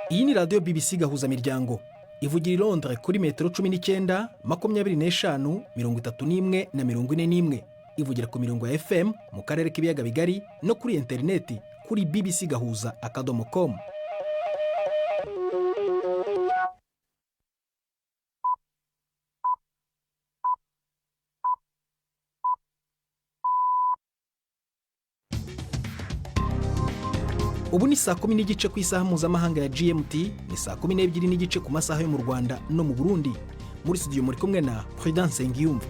Iyi ni radiyo BBC Gahuzamiryango ivugira i Londres kuri metero 19, 25, 31 na 41. Ivugira ku mirongo ya FM mu karere k'ibiyaga bigari no kuri interineti kuri bbcgahuza.com. Ubu ni saa 10 n'igice ku isaha mpuzamahanga ya GMT, ni saa 12 n'igice ku masaha yo mu Rwanda no mu Burundi. Muri studio muri kumwe na Prudence Ngiyumva.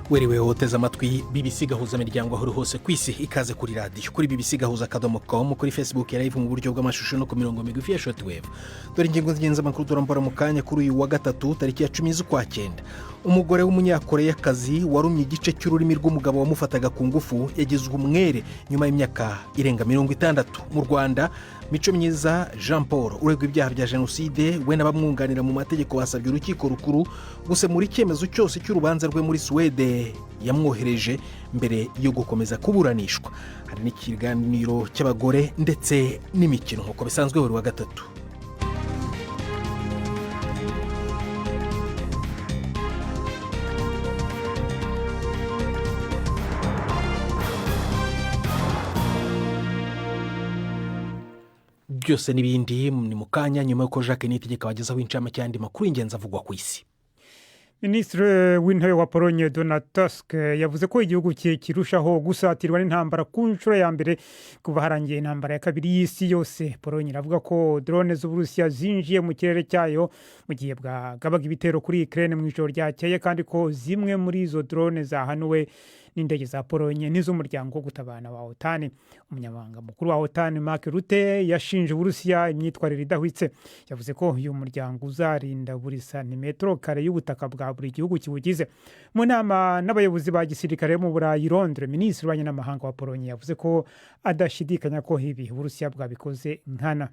Weriwe hoteza amatwi BBC Gahuzamiryango aho hose ku isi, ikaze kuri radio kuri bbcgahuza.com, kuri Facebook ya live mu buryo bw'amashusho no ku mirongo migufi ya shortwave. Dore ingingo z'ingenzi amakuru turambara mu kanya kuri uyu wa gatatu tariki ya 10 z'ukwa 9. Umugore w'umunyakoreyakazi warumye igice cy'ururimi rw'umugabo wamufataga ku ngufu yagizwe umwere nyuma y'imyaka irenga 60. Mu Rwanda, Mico Myiza Jean Paul uregwa ibyaha bya jenoside we n'abamwunganira mu mategeko basabye urukiko rukuru gusemura icyemezo cyose cy'urubanza rwe muri Suwede yamwohereje mbere yo gukomeza kuburanishwa. Hari n'ikiganiro cy'abagore ndetse n'imikino nk'uko bisanzwe buri wa gatatu. Byose n'ibindi ni mu kanya nyuma y'uko Jacques Niyitegeka wagezaho incamake y'andi makuru y'ingenzi avugwa ku isi. Minisitiri w'intebe wa Pologne Donald Tusk yavuze ko igihugu cye kirushaho gusatirwa n'intambara ku nshuro ya mbere kuva harangiye intambara ya kabiri y'isi yose. Pologne iravuga ko drone z'Uburusiya zinjiye mu kirere cyayo mu gihe bwagabaga ibitero kuri Ukraine mu ijoro ryakeye, kandi ko zimwe muri izo drone zahanuwe n'indege za Pologne n'iz'umuryango wo gutabana wa OTAN. Umunyamabanga mukuru wa OTAN Mark Rutte yashinje Uburusiya imyitwarire idahwitse. Yavuze ko uyu muryango uzarinda buri santimetero kare y'ubutaka bwa buri gihugu kiwugize. Mu nama n'abayobozi ba gisirikare mu Burayi Londres, Minisitiri w'Abanyamahanga wa Pologne yavuze ko adashidikanya ko ibi Uburusiya bwabikoze nkana.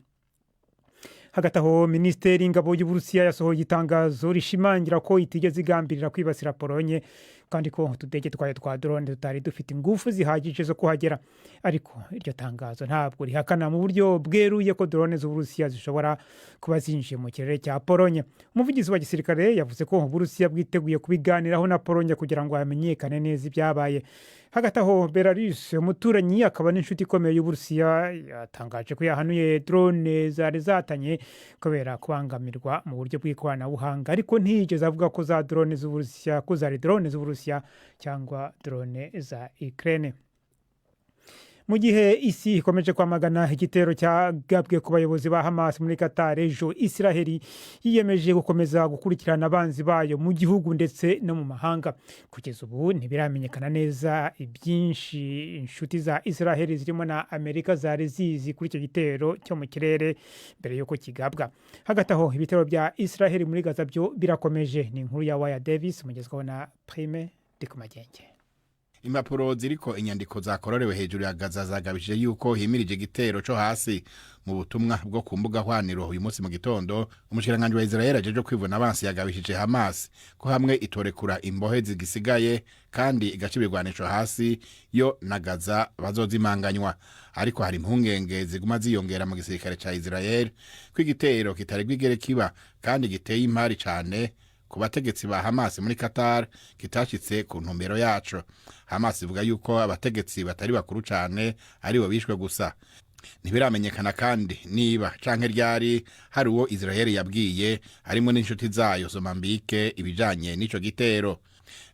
Hagati aho, Minisiteri y'Ingabo y'Uburusiya yasohoye itangazo rishimangira ko itigeze igambirira kwibasira Pologne, kandi ko utudege twayo twa drone tutari dufite ingufu zihagije zo kuhagera. Ariko iryo tangazo ntabwo rihakana mu buryo bweruye ko drone z'Uburusiya zishobora kuba zinjiye mu kirere cya Pologne. Umuvugizi wa gisirikare yavuze ko Uburusiya bwiteguye kubiganiraho na Pologne kugira ngo hamenyekane neza ibyabaye. Hagati aho, Belarus umuturanyi akaba n'inshuti ikomeye y'Uburusiya yatangaje ko yahanuye drone zari zatanye kubera kubangamirwa mu buryo bw'ikoranabuhanga, ariko ntiyigeze avuga ko za drone z'Uburusiya ko zari drone z'Uburusiya cyangwa drone za Ukraine. Mu gihe isi ikomeje kwamagana igitero cyagabwe ku bayobozi ba Hamas muri Qatar, ejo Israel yiyemeje gukomeza gukurikirana abanzi bayo mu gihugu ndetse no mu mahanga. Kugeza ubu ntibiramenyekana neza ibyinshi inshuti za Israel zirimo na Amerika zari zizi kuri icyo gitero cyo mu kirere mbere yuko kigabwa. Hagati aho, ibitero bya Israel muri Gaza byo birakomeje. Ni inkuru ya Waya Davis mugezweho na Prime Dikumagenge. Impapuro ziriko inyandiko zakororewe hejuru ya Gaza zagabije yuko himirije igitero cyo hasi. Mu butumwa bwo ku mbuga hwaniro uyu munsi mu gitondo, umushikiranganje wa Israel ajeje kwivuna abansi yagabishije Hamas ko hamwe itorekura imbohe zigisigaye kandi igacibirwanisho hasi yo na Gaza bazozimanganywa. Ariko hari impungenge ziguma ziyongera mu gisirikare ca Israel ko igitero kitari gwigere kiba kandi giteye impari cyane ku bategetsi ba Hamas muri Qatar kitashitse ku ntumbero yacu. Hamas ivuga yuko abategetsi batari bakuru cyane ari bo bishwe gusa. Ntibiramenyekana kandi niba canke ryari hari uwo Israel yabwiye harimo n'inshuti zayo Mozambique ibijanye n'ico gitero.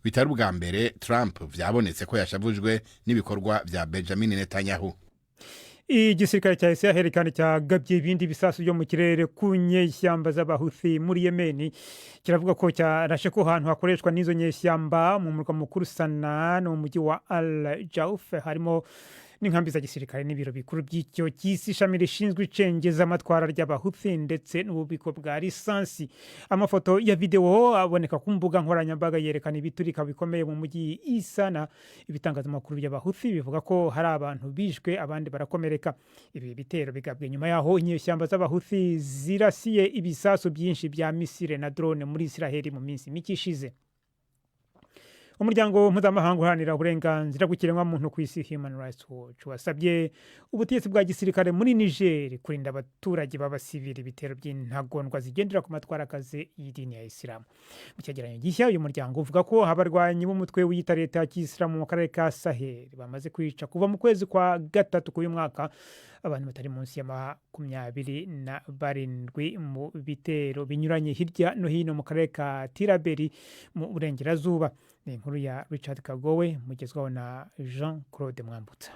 Bitari ubwa mbere Trump vyabonetse ko yashavujwe n'ibikorwa vya Benjamin Netanyahu. Igisirikare cya Israel kandi cyagabye ibindi bisasu byo mu kirere ku nyeshyamba z'Abahuthi muri Yemen. Kiravuga ko cyarashe ko ahantu hakoreshwa n'izo nyeshyamba mu murwa mukuru Sanaa no mu mujyi wa Al-Jauf harimo n'inkambi za gisirikare n'ibiro bikuru by'icyo cy'isi ishami rishinzwe icengeza amatwara ry'Abahuthi ndetse n'ububiko bwa lisansi. Amafoto ya video aboneka ku mbuga nkoranyambaga yerekana ibiturika bikomeye mu mujyi Isana. Ibitangazamakuru by'Abahuthi bivuga ko hari abantu bishwe abandi barakomereka. Ibi bitero bigabwe nyuma yaho inyeshyamba z'Abahuthi zirasiye ibisasu byinshi bya misile na drone muri Israel mu minsi mike ishize. umuryango mpuzamahanga uharanira uburenganzira bw'ikiremwamuntu ku isi Human Rights Watch wasabye ubutegetsi bwa gisirikare muri Niger kurinda abaturage b'abasivili ibitero by'intagondwa zigendera ku matwarakazi y'idini ya Isilamu. Mu cyegeranyo gishya uyu muryango uvuga ko abarwanyi b'umutwe wiyita leta ya Kisilamu mu karere ka Sahel bamaze kwica kuva mu kwezi kwa gatatu k'uyu mwaka abantu batari munsi ya 27 mu bitero binyuranye hirya no hino mu karere ka Tiraberi mu burengerazuba. Ni inkuru ya Richard Kagowe mugezwaho na Jean Claude Mwambutsa.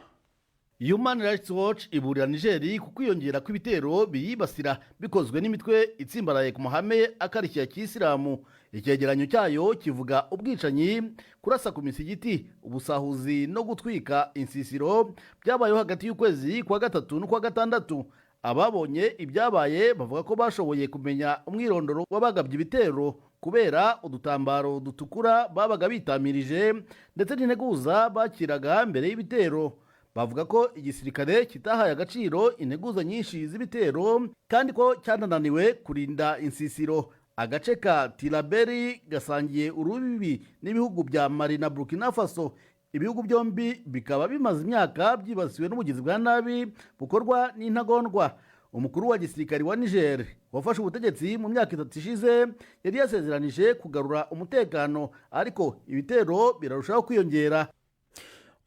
Human Rights Watch iburira Niger ku kwiyongera kw'ibitero biyibasira bikozwe n'imitwe itsimbaraye ku mahame akarishya k'Isilamu. Icyegeranyo cyayo kivuga ubwicanyi, kurasa ku misigiti, ubusahuzi no gutwika insisiro byabayeho hagati y'ukwezi kwa gatatu n'ukwa gatandatu. Ababonye ibyabaye bavuga ko bashoboye kumenya umwirondoro w'abagabye ibitero kubera udutambaro dutukura babaga bitamirije ndetse n'integuza bakiraga mbere y'ibitero. Bavuga ko igisirikare kitahaye agaciro integuza nyinshi z'ibitero kandi ko cyanananiwe kurinda insisiro. Agace ka Tiraberi gasangiye urubibi n'ibihugu bya Mali na Burkina Faso. Ibihugu byombi bikaba bimaze imyaka byibasiwe n'ubugizi bwa nabi bukorwa n'intagondwa. Umukuru wa gisirikari wa Niger wafashe ubutegetsi mu myaka 3 ishize yari yasezeranije kugarura umutekano, ariko ibitero birarushaho kwiyongera.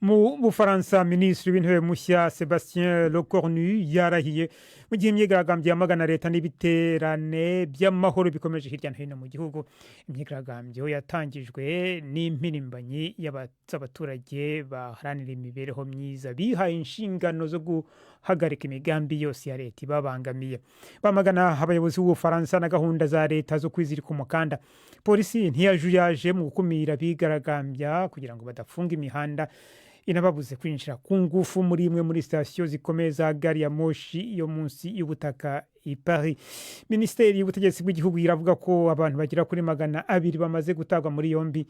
Mu Bufaransa, minisitiri w'intebe mushya Sébastien Lecornu yarahiye mu gihe imyigaragambyo yamagana leta n'ibiterane by'amahoro bikomeje hirya no hino mu gihugu. Imyigaragambyo yatangijwe n'impirimbanyi y'abaturage baharanira imibereho myiza bihaye inshingano zo guhagarika imigambi yose ya leta ibabangamiye. Bamagana abayobozi b'Ubufaransa na gahunda za leta zo kwizirika umukanda. Polisi ntiyajuyaje mu gukumira abigaragambya kugira ngo badafunga imihanda, inababuze kwinjira ku ngufu muri imwe muri sitasiyo zikomeye za gari ya moshi yo munsi y'ubutaka i Paris. Minisiteri y'ubutegetsi bw'igihugu iravuga ko abantu bagera kuri 200 bamaze gutagwa muri yombi.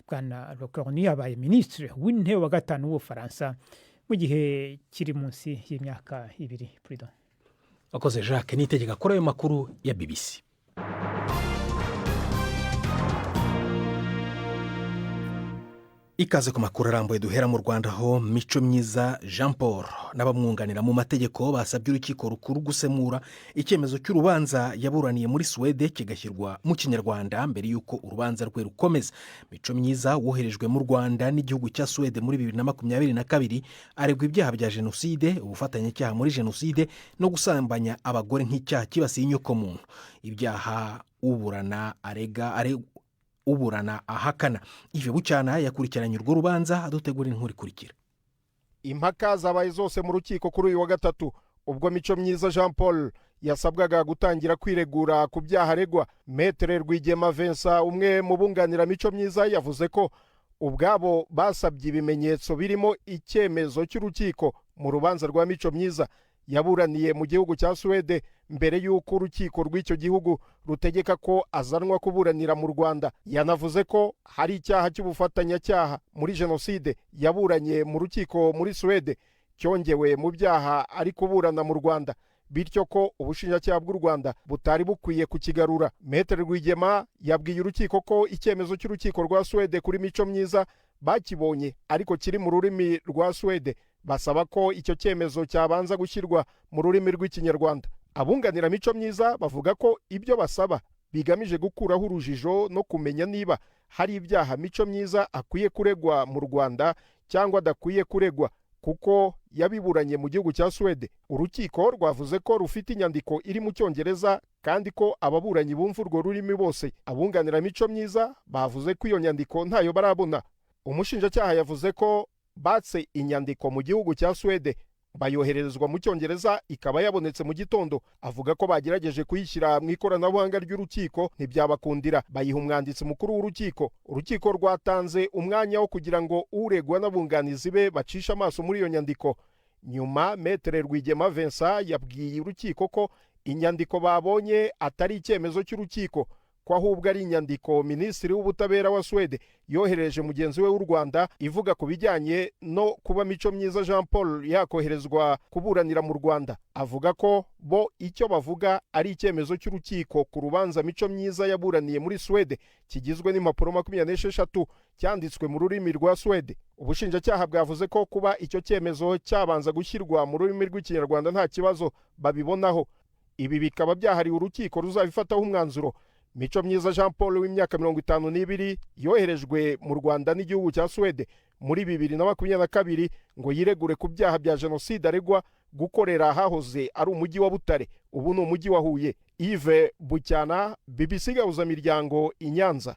Bwana Lecornu yabaye minisitiri w'intebe wa gatanu w'Ubufaransa mu gihe kiri munsi y'imyaka 2. President wakoze Jacques nitegeka kuri ayo makuru ya BBC. Ikaze ku makuru arambuye duhera mu Rwanda ho Mico Myiza Jean Paul n'abamwunganira mu mategeko basabye urukiko rukuru gusemura icyemezo cy'urubanza yaburaniye muri Suwede kigashyirwa mu Kinyarwanda mbere y'uko urubanza rwe rukomeza. Mico Myiza woherejwe mu Rwanda n'igihugu cya Suwede muri 2022 aregwa ibyaha bya jenoside, ubufatanyacyaha muri jenoside no gusambanya abagore nk'icyaha kibasiye inyokomuntu. Ibyaha uburana ahakana. Ive Bucyana yakurikiranye urwo rubanza adutegura inkuru ikurikira. Impaka zabaye zose mu rukiko kuri uyu wa gatatu ubwo Mico Myiza Jean Paul yasabwaga gutangira kwiregura ku byaha aregwa. Maître Rwigema Vincent umwe mu bunganira Mico Myiza yavuze ko ubwabo basabye ibimenyetso birimo icyemezo cy'urukiko mu rubanza rwa Mico Myiza yaburaniye mu gihugu cya Suwede mbere y'uko urukiko rw'icyo gihugu rutegeka ko azanwa kuburanira mu Rwanda. Yanavuze ko hari icyaha cy'ubufatanyacyaha muri jenoside yaburanye mu rukiko muri Suwede cyongewe mu byaha ari kuburana mu Rwanda, bityo ko ubushinjacyaha bw'u Rwanda butari bukwiye kukigarura. Maître Rwigema yabwiye urukiko ko icyemezo cy'urukiko rwa Suwede kuri Mico Myiza bakibonye ariko kiri mu rurimi rwa Suwede, basaba ko icyo cyemezo cyabanza gushyirwa mu rurimi rw'Ikinyarwanda. Abunganira Mico Myiza bavuga ko ibyo basaba bigamije gukuraho urujijo no kumenya niba hari ibyaha Mico Myiza akwiye kuregwa mu Rwanda cyangwa adakwiye kuregwa, kuko yabiburanye mu gihugu cya Suwede. Urukiko rwavuze ko rufite inyandiko iri mu Cyongereza kandi ko ababuranyi bumva urwo rurimi bose. Abunganira Mico Myiza bavuze ko iyo nyandiko ntayo barabona. Umushinjacyaha yavuze ko batse inyandiko mu gihugu cya Suwede bayohererezwa mu Cyongereza ikaba yabonetse mu gitondo. Avuga ko bagerageje kuyishyira mu ikoranabuhanga ry'urukiko ntibyabakundira, bayiha umwanditsi mukuru w'urukiko. Urukiko rwatanze umwanya wo kugira ngo uregwa n'abunganizi be bacisha amaso muri iyo nyandiko. Nyuma Maître Rwigema Vincent yabwiye urukiko ko inyandiko babonye atari icyemezo cy'urukiko, ko ahubwo ari inyandiko minisitiri w'ubutabera wa Swede yohereje mugenzi we w'u Rwanda ivuga ku bijyanye no kuba Micomyiza Jean Paul yakoherezwa kuburanira mu Rwanda. Avuga ko bo icyo bavuga ari icyemezo cy'urukiko ku rubanza Micomyiza yaburaniye muri Swede kigizwe n'impapuro 26 cyanditswe mu rurimi rwa Swede. Ubushinjacyaha bwavuze ko kuba icyo cyemezo cyabanza gushyirwa mu rurimi rw'ikinyarwanda nta kibazo babibonaho. Ibi bikaba byahariwe urukiko ruzabifataho umwanzuro. Micomyiza Jean Paul w'imyaka 52 yoherejwe mu Rwanda n'igihugu cya Swede muri 2022 ngo yiregure ku byaha bya jenoside aregwa gukorera hahoze ari umujyi wa Butare, ubu ni umujyi wa Huye. Yves Bucyana, BBC Gahuzamiryango, i Nyanza.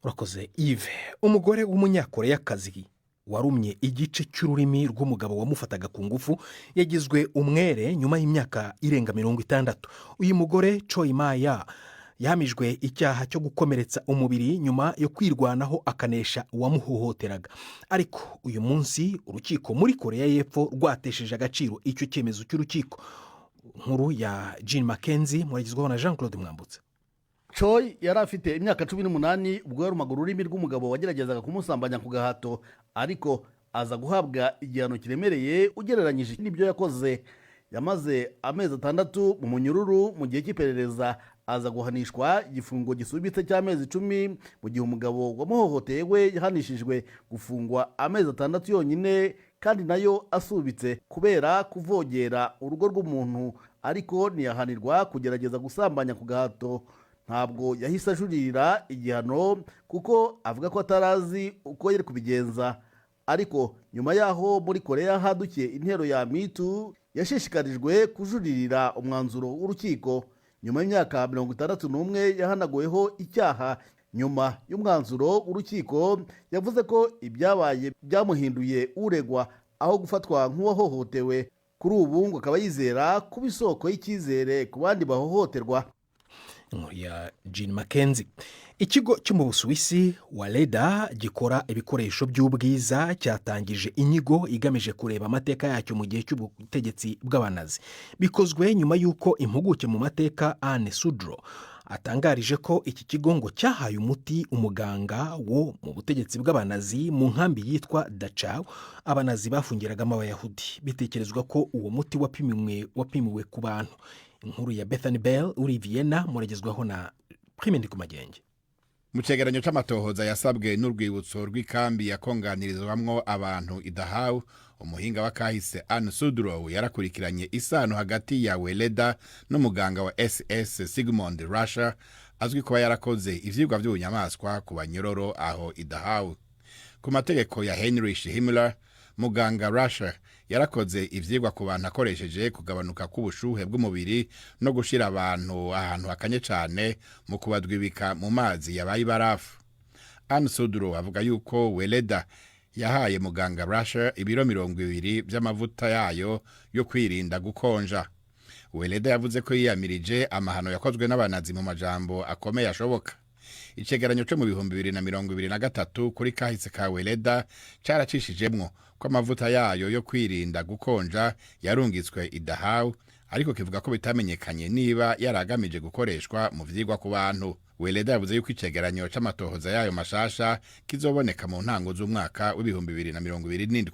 Urakoze Yves. Umugore w'umunyakoreyakazi warumye igice cy'ururimi rw'umugabo wamufataga ku ngufu yagizwe umwere nyuma y'imyaka irenga 60. Uyu mugore Choi Maya yahamijwe icyaha cyo gukomeretsa umubiri nyuma yo kwirwanaho akanesha uwamuhohoteraga. Ariko uyu munsi urukiko muri Korea y'Epfo rwatesheje agaciro icyo cyemezo cy'urukiko. Nkuru ya Jean Mackenzie muragizwaho na Jean Claude Mwambutse. Choi yari afite imyaka 18 ubwo yarumaga ururimi rw'umugabo wageragezaga kumusambanya ku gahato, ariko aza guhabwa igihano kiremereye ugereranyije n'ibyo yakoze. Yamaze amezi 6 mu munyururu mu gihe cy'iperereza, aza guhanishwa igifungo gisubitse cy'amezi 10 mu gihe umugabo wamuhohoteye we yahanishijwe gufungwa amezi 6 yonyine, kandi nayo asubitse kubera kuvogera urugo rw'umuntu, ariko ntiyahanirwa kugerageza gusambanya ku gahato. Ntabwo yahise ajurira igihano kuko avuga ko atarazi uko yari kubigenza. Ariko nyuma yaho muri Korea hadukiye intero ya mitu, yashishikarijwe kujuririra umwanzuro w'urukiko. Nyuma y'imyaka 61 yahanaguweho icyaha. Nyuma y'umwanzuro w'urukiko yavuze ko ibyabaye byamuhinduye uregwa aho gufatwa nk'uwahohotewe. Kuri ubu ngo akaba yizera kuba isoko y'icyizere ku bandi bahohoterwa. Ya Jean Mackenzie. Ikigo cyo mu Busuwisi Waleda gikora ibikoresho by'ubwiza cyatangije inyigo igamije kureba amateka yacyo mu gihe cy'ubutegetsi bw'Abanazi. Bikozwe nyuma y'uko impuguke mu mateka Anne Sudro atangarije ko iki kigo ngo cyahaye umuti umuganga wo mu butegetsi bw'Abanazi mu nkambi yitwa Dachau Abanazi bafungiragamo Abayahudi. Bitekerezwa ko uwo muti wapimiwe ku bantu. Inkuru ya Bethany Bell uri Vienna muragezwaho na Prime Ndikumagenge. Mu cegeranyo c'amatohoza yasabwe n'urwibutso rw'ikambi yakonganirizwamwo abantu i Dachau, umuhinga wa kahise Anne Sudrow yarakurikiranye isano hagati ya Weleda n'umuganga wa SS Sigmund Rascher azwi kuba yarakoze ivyigwa by'ubunyamaswa ku banyororo aho i Dachau. Ku mategeko ya Heinrich Himmler, muganga Rascher yarakoze ivyigwa ku bantu akoresheje kugabanuka k'ubushuhe bw'umubiri no gushira abantu ahantu hakanye cyane mu kubadwibika mu mazi yabaye barafu. Anne Sudrow avuga yuko Weleda yahaye muganga Rascher ibiro 200 by'amavuta yayo yo kwirinda gukonja. Weleda yavuze ko yiyamirije amahano yakozwe n'Abanazi mu majambo akomeye ashoboka. Icegeranyo cyo mu 2023 kuri kahise ka Weleda caracishijemwo ko amavuta yayo yo kwirinda gukonja yarungitswe i Dachau, ariko kivuga ko bitamenyekanye niba yaragamije gukoreshwa mu vyigwa ku bantu. Weleda yavuze yuko icegeranyo c'amatohoza yayo mashasha kizoboneka mu ntango z'umwaka w'2027.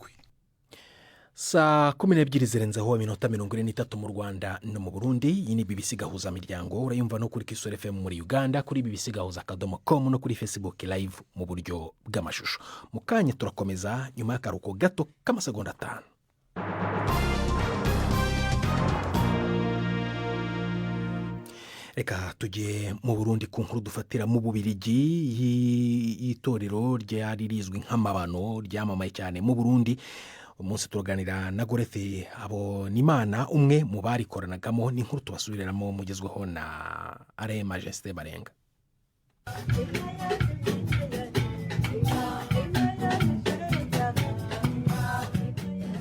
Saa 12 zirenzeho iminota 43 mu Rwanda no mu Burundi. Iyi ni BBC Gahuzamiryango, urayumva no kuri Kisoro FM muri Uganda, kuri bbcgahuza.com no kuri Facebook live mu buryo bw'amashusho. Mu kanya turakomeza nyuma y'akaruhuko gato k'amasegonda 5. Reka tujye mu Burundi ku nkuru dufatira mu Bubirigi y'itorero ryari rizwi nk'amabano ryamamaye cyane mu Burundi. Umunsi turaganira na Gorethe Habonimana, umwe mu barikoranagamo. Ni nkuru tubasubiriramo mugezweho na Are Majesté Barenga.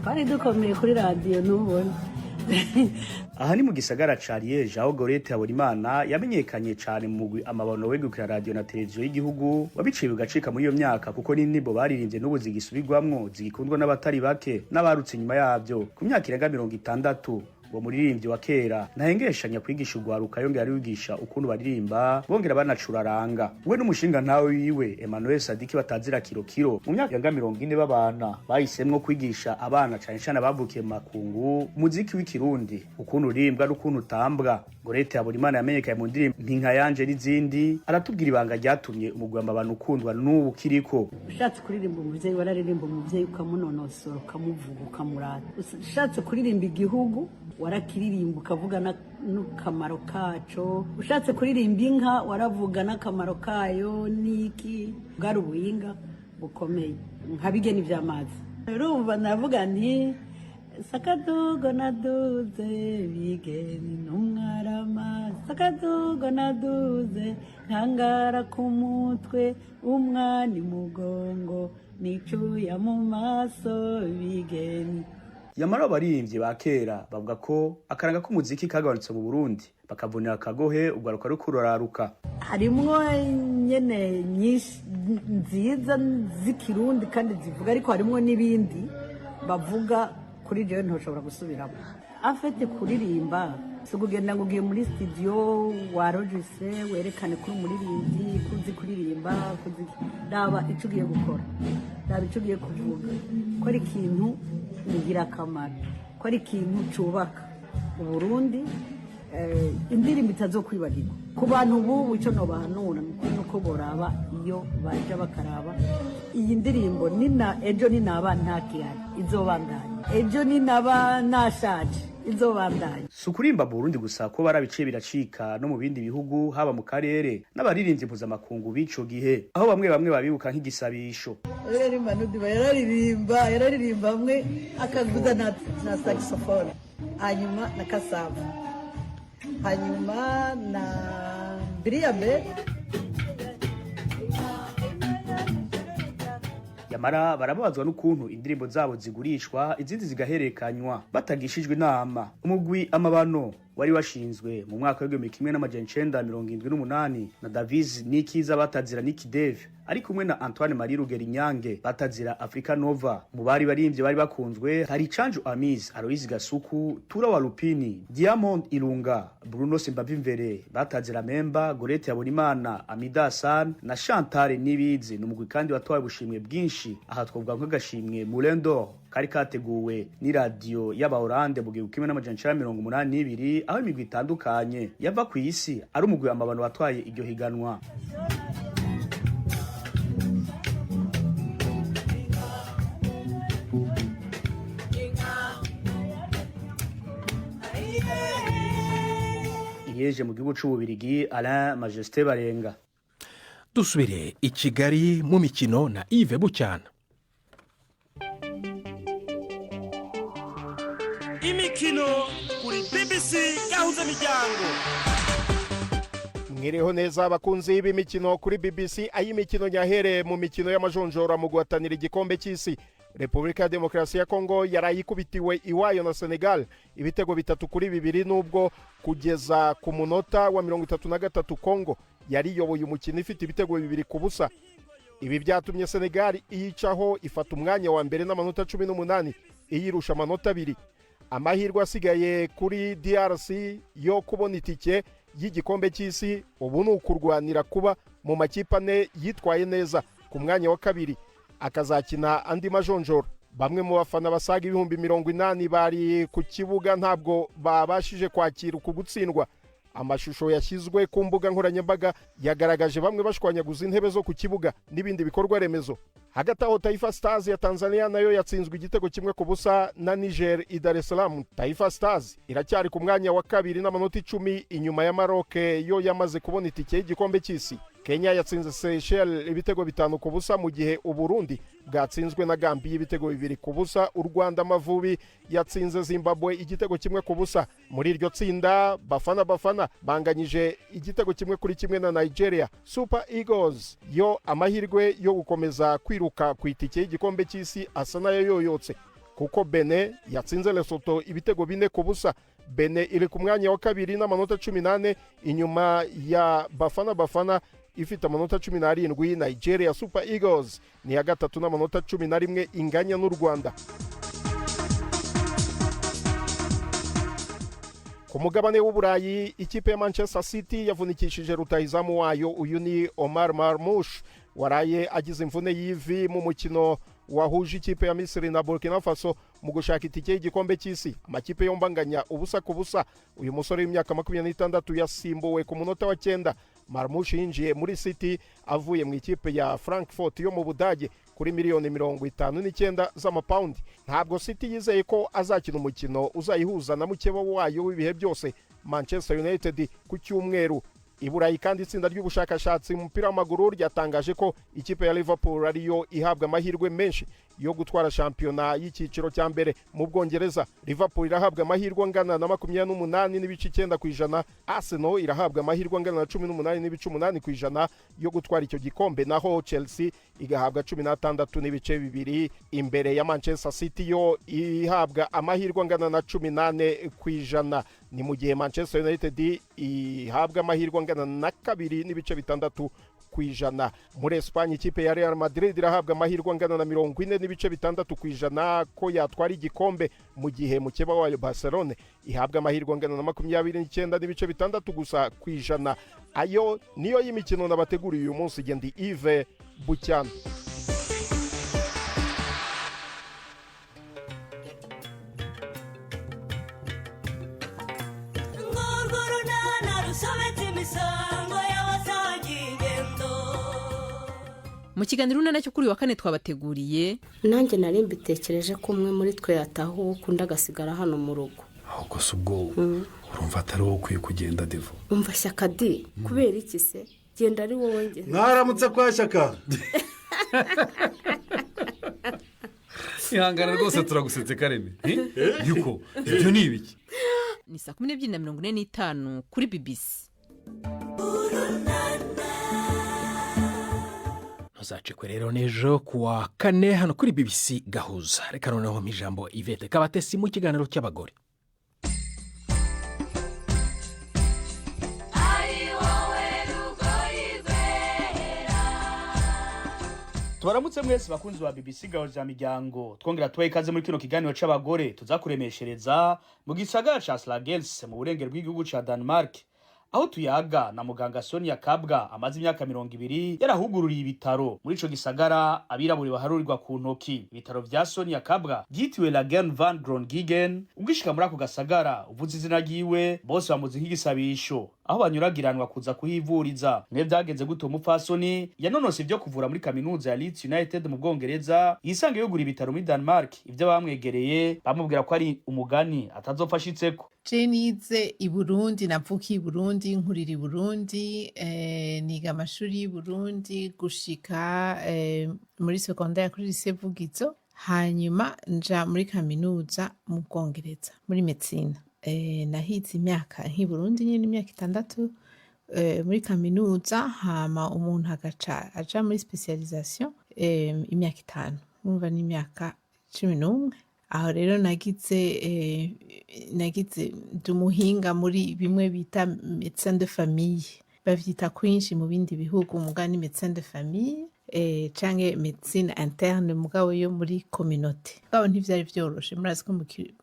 Twari dukomeye kuri radiyo n'ubona. Aha ni mu gisagara ca Liège, aho Gorethe Habonimana yamenyekanye cyane mu mugwi amabano wegukira radio na televiziyo y'igihugu wabiciye bigacika muri iyo myaka, kuko n'indirimbo baririmbye n'ubu zigisubirwamwo zigikundwa n'abatari bake n'abarutse nyuma yabyo. Ku myaka irenga 60 uwo muririmbyi wa kera ntahengeshanya kwigisha urwaruka yongera ariwigisha ukuntu baririmba bongera banacuraranga. We n'umushinga ntawe wiwe Emmanuel Sadiki batazira kirokiro mu myaka ya 40 babana bahisemwo kwigisha abana cyane cyane abavukiye mu makungu umuziki w'ikirundi, ukuntu urimbwa n'ukuntu utambwa. Gorete Haborimana yamenyekaye mu ndirimbo Mpinka yanje n'izindi, aratubwira ibanga ryatumye umugwamba abantu ukundwa n'ubu kiriko. Ushatse kuririmba umuvyeyi wararirimba umuvyeyi ukamunonosora ukamuvuga ukamurata. Ushatse kuririmba igihugu warakiririmba ukavuga n'akamaro kaco. Ushatse kuririmba inka waravuga n'akamaro kayo niki. Bwari ubuhinga bukomeye nkabigeni vy'amazi. Urumva navuga nti sakadugo naduze bigeni n'umwarama, sakadugo naduze ntangara ku mutwe umwani mugongo nicuya mu maso bigeni. Yamara abaririmbyi ba kera bavuga ko akaranga k'umuziki kagabanutse mu Burundi bakavunira akagohe ugaruka rukurararuka. Harimwo nyene nyinshi nziza z'ikirundi kandi zivuga, ariko harimwo n'ibindi bavuga kuri jewe ntoshobora gusubiramo. Afite kuririmba si kugenda ngo ugiye muri studio warojise werekane kuri umuririmbyi kuzi kuririmba kuzi daba ico ugiye gukora, daba ico ugiye kuvuga ko ari ikintu ngirakamaro, ko ari ikintu cubaka Uburundi, indirimbo itazokwibagirwa ku bantu bubu. Ico nobahanura nuko boraba iyo baje bakaraba iyi ndirimbo nina ejo ninaba ntakihari izobandanya, ejo ninaba nashaje izobandanya. Sukurimba Burundi gusa ko barabiciye biracika no mu bindi bihugu haba mu karere n'abaririmbyi mpuzamakungu b'ico gihe, aho bamwe babibuka nk'igisabisho. Yararirimba amwe akaguza na saxophone, hanyuma na kasavu, hanyuma na biriyabe. Yamara barabazwa n'ukuntu indirimbo zabo zigurishwa izindi zigaherekanywa batagishijwe inama. Umugwi Amabano wari washinzwe mu mwaka wa 1978 na Davis Nikiza batazira Nicky Dave ari kumwe na Antoine Marie Rugerinyange batazira Africa Nova. Mu bari barimbye bari bakunzwe hari Chanjo Amis, Aloise Gasuku, Tura wa Lupini, Diamond Ilunga, Bruno Simbavimvere batazira Memba, Gorete Haborimana, Amida Hassan na Chantal Nibizi. N'umugwi kandi watwaye bushimwe bwinshi, aha twavuga nk'agashimwe Mulendo kari kateguwe ni radio y'aba Hollande mu 1982 aho imigwi itandukanye yava ku isi ari umugwi Amabano watwaye iryo higanwa. Yeje mu gihugu c'Ububirigi Alain Majesté Barenga. Dusubire i Kigali mu mikino na Yves Bucyana. Imikino kuri BBC gahuza miryango. Mwiriho neza abakunzi b'imikino kuri BBC, ay'imikino nyahere mu mikino y'amajonjora mu guhatanira igikombe cy'isi. Repubulika ya Demokarasi ya Kongo yarayikubitiwe iwayo na Senegal ibitego 3-2, nubwo kugeza ku munota wa 33 Kongo yariyoboye umukino ifite ibitego 2-0. Ibi byatumye Senegal iyicaho ifata umwanya wa mbere n'amanota 18 iyirusha amanota 2. Amahirwe asigaye kuri DRC yo kubona itike y'igikombe cy'isi ubu ni ukurwanira kuba mu makipe ane yitwaye neza ku mwanya wa kabiri akazakina andi majonjoro. Bamwe mu bafana basaga 80,000 bari ku kibuga ntabwo babashije kwakira uku gutsindwa. Amashusho yashyizwe ku mbuga nkoranyambaga yagaragaje bamwe bashwanyaguza intebe zo ku kibuga n'ibindi bikorwa remezo. Hagati aho Taifa Stars ya Tanzania nayo yatsinzwe igitego 1-0 na Niger i Dar es Salaam. Taifa Stars iracyari ku mwanya wa kabiri n'amanota 10 inyuma ya Maroc yo yamaze kubona itike y'igikombe cy'isi. Kenya yatsinze Seychelles ibitego 5-0 mu gihe Uburundi bwatsinzwe na Gambia ibitego 2-0. U Rwanda Amavubi yatsinze Zimbabwe igitego 1-0. Muri iryo tsinda Bafana banganyije igitego 1-1 na Nigeria. Super Eagles yo amahirwe yo gukomeza kwiruka ku itike y'igikombe cy'isi asa nayo yoyotse kuko Benin yatsinze Lesotho ibitego 4-0. Benin iri ku mwanya wa kabiri n'amanota 18 inyuma ya Bafana ifite amanota 17. Nigeria Super Eagles ni ya gatatu n'amanota 11 inganya n'u Rwanda. ku mugabane w'uburayi ikipe ya Manchester City yavunikishije rutahizamu wayo uyu ni Omar Marmoush waraye agize imvune y'ivi mu mukino wahuje ikipe ya Misiri na Burkina Faso mu gushaka itike y'igikombe cy'isi. Amakipe yombanganya ubusa ku busa. Uyu musore w'imyaka 26 yasimbuwe ku munota wa 9. Marmoush yinjiye muri City avuye mu ikipe ya Frankfurt yo mu Budage kuri miliyoni 59 z'amapaundi. Ntabwo City yizeye ko azakina umukino uzayihuza na mukeba wayo w'ibihe byose Manchester United ku cyumweru. Iburayi kandi itsinda ry'ubushakashatsi mu mupira w'amaguru ryatangaje ko ikipe ya Liverpool ariyo ihabwa amahirwe menshi yo gutwara shampiyona y'icyiciro cya mbere mu Bwongereza. Liverpool irahabwa amahirwe angana na 28.9%, Arsenal irahabwa amahirwe angana na 18.8% yo gutwara icyo gikombe, naho Chelsea igahabwa 16.2% imbere ya Manchester City yo ihabwa amahirwe angana na 18%. Ni mu gihe Manchester United ihabwa amahirwe angana na 2.6%. Muri Espanye ikipe ya Real Madrid irahabwa amahirwe angana na 40.6% ko yatwara igikombe, mu gihe mukeba wayo Barcelona ihabwa amahirwe angana na 29.6% gusa kwijana. Ayo niyo y'imikino nabateguriye uyu munsi. Gendi Yves Bucyana. Mu kiganiro nacyo kuri wa kane twabateguriye, nanjye nari mbitekereje ko umwe muri twe yataha ukunda agasigara hano mu rugo. ahubwo se ubwo urumva atari wowe ukwiye kugenda Devo? Umva Shyaka di, kubera iki se? Genda ari wowe ngeze. Mwaramutse kwa Shyaka. Ihangana rwose turagusetse Kareme. Yuko ibyo ni ibiki? Ni 12:45 kuri BBC. Ntuzacikwe rero n'ejo kuwa kane hano kuri BBC Gahuza. Reka noneho mu ijambo Yvette Kabatesi mu kiganiro cy'abagore. Tubaramutse mwese bakunzi ba BBC Gahuza miryango. Twongera tubaye ikaze muri kino kiganiro c'abagore tuzakuremeshereza mu gisagara ca Slagelse mu burengero bw'igihugu ca Denmark. Aho tuyaga na muganga Sonia Kabwa amaze imyaka 20 yarahugururiye ibitaro muri ico gisagara abirabure baharurirwa ku ntoki. Ibitaro vya Sonia Kabwa byitiriwe Lagen van Groningen. Ugishika muri ako gasagara uvuze izina ryiwe bose bamuzi nk'igisabisho, aho banyuragiranwa kuza kuhivuriza. Mwe byagenze gute umupfasoni yanonose ibyo kuvura muri kaminuza ya Leeds United mu Bwongereza yisange yugura ibitaro muri Denmark? Ibyo bamwegereye bamubwira ko ari umugani atazofashitseko. Nize i Burundi, navukiye i Burundi, nkurira i Burundi, niga amashuri y'i Burundi gushika muri secondaire kuri lycée Vugizo, hanyuma nja muri kaminuza mu Bwongereza muri medicine. Nahize imyaka nk'i Burundi nyine imyaka 6 muri kaminuza, hama umuntu agaca aja muri specialisation imyaka 5, umva ni imyaka 11. Aho rero nagize dumuhinga muri bimwe bita médecin de famille, bavyita kwinshi mu bindi bihugu mugani médecin de famille canke médecine interne mugabo yo muri communauté. Gabo ntivyari vyoroshe, murazi ko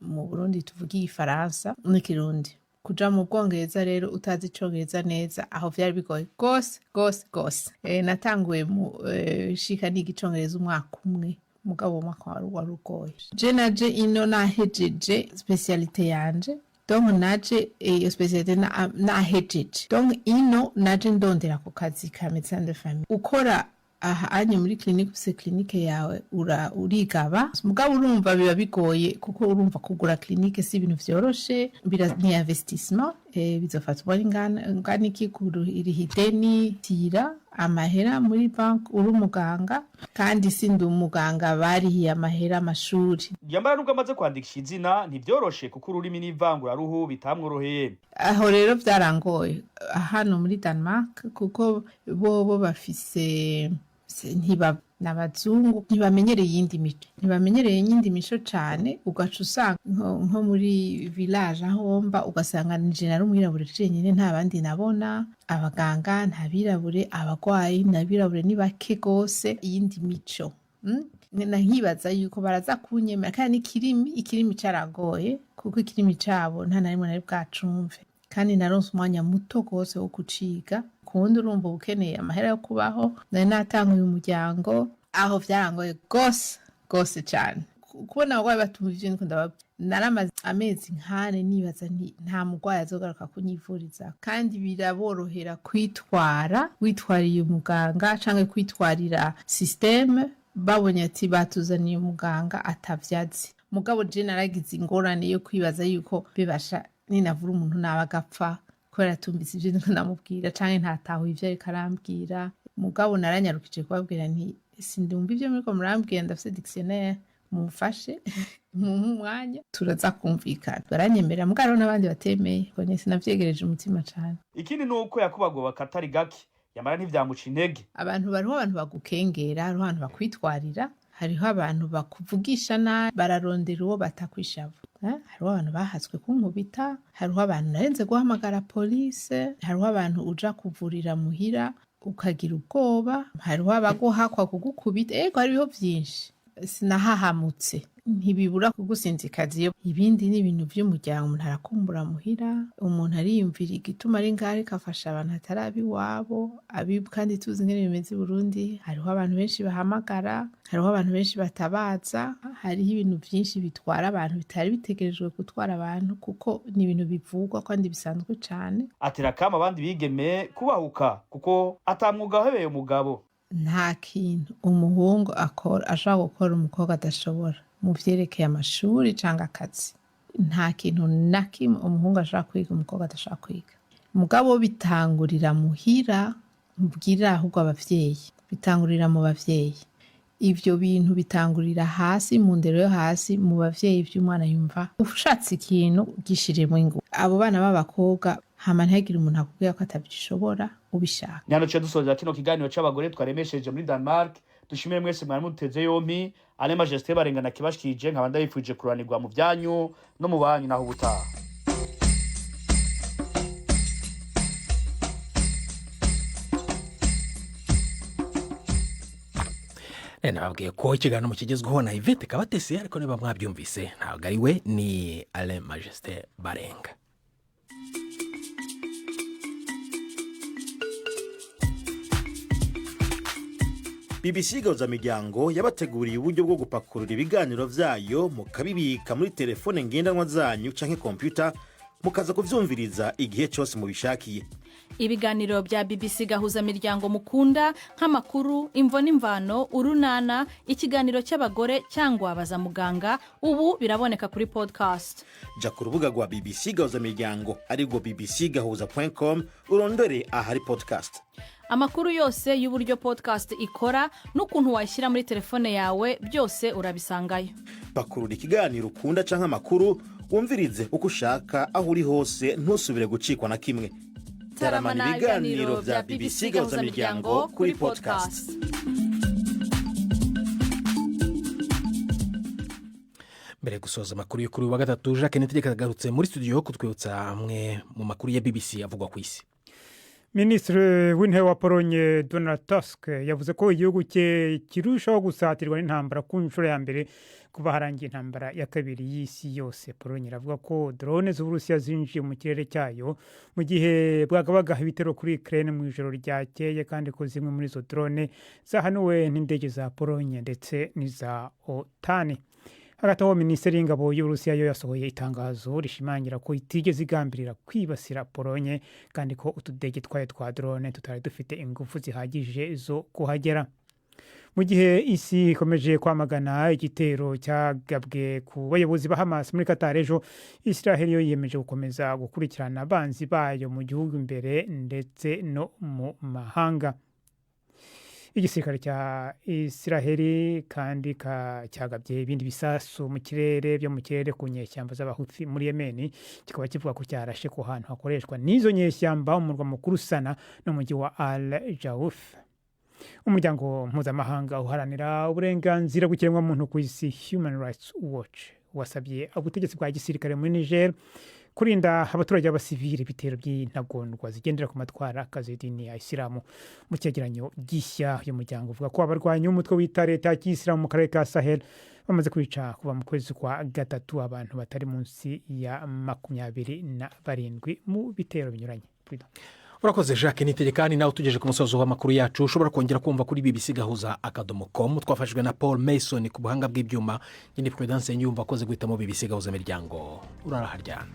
mu Burundi tuvuga igifaransa n'ikirundi. Kuja mu Bwongereza rero utazi icongereza neza aho vyari bigoye gose. Natanguye mu shika n'igicongereza umwaka umwe, mugabo umwaka wari ugoye. Je naje ino nahejeje specialité yanje, donc naje iyo specialité nahejeje, donc ino naje ndondera ku kazi ka médecin de famille. Ukora aha anye muri clinique yawe urigaba, mugabo urumva biba bigoye kuko urumva kugura clinique si ibintu vyoroshe, ni investissement, bizofatwa ingana iki irihideni tira amahera muri bank uri umuganga, kandi sindi umuganga barihiye amahera amashuri. Yambara nubwo amaze kwandikisha izina ntivyoroshe kuko ururimi n'ivangura ruhu bitamworoheye. Aho rero vyarangoye hano muri Denmark kuko bo bafise n'abazungu ntibamenyereye iyindi mico cane, ugaca usanga nko muri village aho mba ugasanga nije nari umwirabure jenyine, nta bandi nabona, abaganga nta birabure, abagwayi nta birabure ni bake gose, iyindi mico. Nkibaza yuko baraza kunyemera, kandi ikirimi caragoye kuko ikirimi cabo nta na rimwe nari bwacumve kandi naronse umwanya muto rwose wo kuciga kuwundi urumva ukeneye amahera yo kubaho nari natanguye umuryango aho vyarangoye rwose cyane kubona abagwayi batumva ivyo ndiko ndababwira naramaze amezi nkane nibaza nti nta mugwayi azogaruka kunyivuriza kandi biraborohera witwariye umuganga canke kwitwarira systeme babonye ati batuzaniye umuganga atavyazi mugabo je naragize ingorane yo kwibaza yuko bibasha ninavura umuntu nawe agapfa kubera atumbise ivyo ndiko ndamubwira canke ntatahuye ivyo ariko arambwira mugabo naranyarukije kubabwira nti sindumva ivyo muriko murambwira ndafise dictionnaire mumfashe mwanya turaza kumvikana baranyemerera mugabo n'abandi batemeye ngo sinavyegereje umutima cane. Ikindi nuko yakubagoba akatari gake yamara ntivyamuca intege. Bariho abantu bagukengera, hariho abantu bakwitwarira, hariho abantu bakuvugisha nabi bararondera uwo batakwishavu. Hariho abantu bahatswe kunkubita, hariho abantu narenze guhamagara police, hariho abantu uja kuvurira muhira ukagira ubwoba, hariho abaguhakwa kugukubita, hariho vyinshi. Sinahahamutse ntibibura kugusinzikaza iyo ibindi ni ibintu by'umuryango umuntu arakumbura muhira umuntu ariyumvira igituma ari ngare kafasha abantu atarabi iwabo kandi tuzi ngene bimeze i Burundi hariho abantu benshi bahamagara hariho abantu benshi batabaza hariho ibintu byinshi bitwara abantu bitari bitegerejwe gutwara abantu kuko ni ibintu bivugwa kandi bisanzwe cyane. Atera kama abandi bigeme kubahuka kuko atamwuga wahebeye umugabo. Nta kintu umuhungu ashobora gukora umukobwa adashobora mu vyerekeye amashuri cyangwa akazi. Nta kintu na kimwe umuhungu ashobora kwiga umukobwa adashobora kwiga. Mugabo bitangurira muhira mbwira ahubwo abavyeyi bitangurira mu bavyeyi. Ivyo bintu bitangurira hasi mu ndero yo hasi mu bavyeyi by'umwana yumva ushatse ikintu gishiremo ingo. Abo bana b'abakobwa hama ntihagire umuntu akubwira ko atabyishobora ubishaka. Nyano cyo dusoza kino kiganiro c'abagore twaremesheje muri Denmark. Dushimire mwese mwari muteze yompi ale majesté barengana kibashikije nkabanda yifuje kuranirwa mu byanyu no mu banyu naho ubutaha. Nababwiye ko ikiganiro mu kigezweho na Yvette Kabatesi ariko niba mwabyumvise ntabwo ari we ni ale majesté barenga. BBC Gahuzamiryango yabateguriye uburyo bwo gupakurura ibiganiro vyayo mukabibika muri telefone ngendanwa zanyu canke computer mukaza kuvyumviriza igihe cyose mubishakiye. Ibiganiro bya BBC Gahuzamiryango mukunda nk'amakuru, imvo n'imvano, urunana, ikiganiro cy'abagore cyangwa abaza muganga ubu biraboneka kuri podcast. Ja ku rubuga rwa BBC Gahuzamiryango ariko bbcgahuza.com urondore ahari podcast. Amakuru yose y'uburyo podcast ikora n'ukuntu wayishyira muri telefone yawe byose urabisangayo. Pakurura ikiganiro ukunda canke amakuru wumvirize uko ushaka aho uri hose ntusubire gucikwa na kimwe. Taramana ibiganiro vya BBC Gahuzamiryango kuri podcast. Mbere gusoza amakuru yo kuri wa gatatu Jacques Nitegeka agarutse muri studio kutwibutsa amwe mu makuru ya BBC avugwa ku isi. Minisitiri w'intebe wa Polonye Donald Tusk yavuze ko igihugu cye kirushaho gusatirwa n'intambara ku nshuro ya mbere kuba harangiye intambara ya kabiri y'isi yose. Polonye iravuga ko drone z'Uburusiya zinjiye mu kirere cyayo mu gihe bwagabaga ibitero kuri Ukraine mu ijoro ryakeye kandi ko zimwe muri izo drone zahanuwe n'indege za Polonye ndetse n'iza OTAN. Hagati aho Minisiteri y'Ingabo y'Uburusiya yo yasohoye itangazo rishimangira ko itigeze igambirira kwibasira Polonye kandi ko utudege twayo twa drone tutari dufite ingufu zihagije zo kuhagera. Mu gihe isi ikomeje kwamagana igitero cyagabwe ku bayobozi ba Hamas muri Qatar ejo, Israel yo yiyemeje gukomeza gukurikirana abanzi bayo mu gihugu imbere ndetse no mu mahanga. Igisirikare cya Israel kandi cyagabye ibindi bisasu mu kirere byo mu kirere ku nyeshyamba z'abahuthi muri Yemen, kikaba kivuga ko cyarashe ku hantu hakoreshwa n'izo nyeshyamba mu murwa mukuru Sana no mu mujyi wa Al Jauf. Umuryango mpuzamahanga uharanira uburenganzira bw'ikiremwamuntu ku isi Human Rights Watch wasabye ubutegetsi bwa gisirikare muri Niger kurinda abaturage b'abasivili ibitero by'intagondwa zigendera ku matwara y'idini ya isilamu. Mu cyegeranyo gishya y'umuryango uvuga ko abarwanyi b'umutwe wita leta ya kiyisilamu mu karere ka Sahel bamaze kwica kuva mu kwezi kwa gatatu abantu batari munsi ya 27 mu bitero binyuranye. urakoze Jacques Nitegekani. nawe tugejeje ku musozo w'amakuru yacu. ushobora kongera kumva kuri bbc-gahuza.com. twafashijwe na Paul Mason ku buhanga bw'ibyuma. Prudence Nyumva akoze guhitamo BBC Gahuza Miryango. uraraharyana.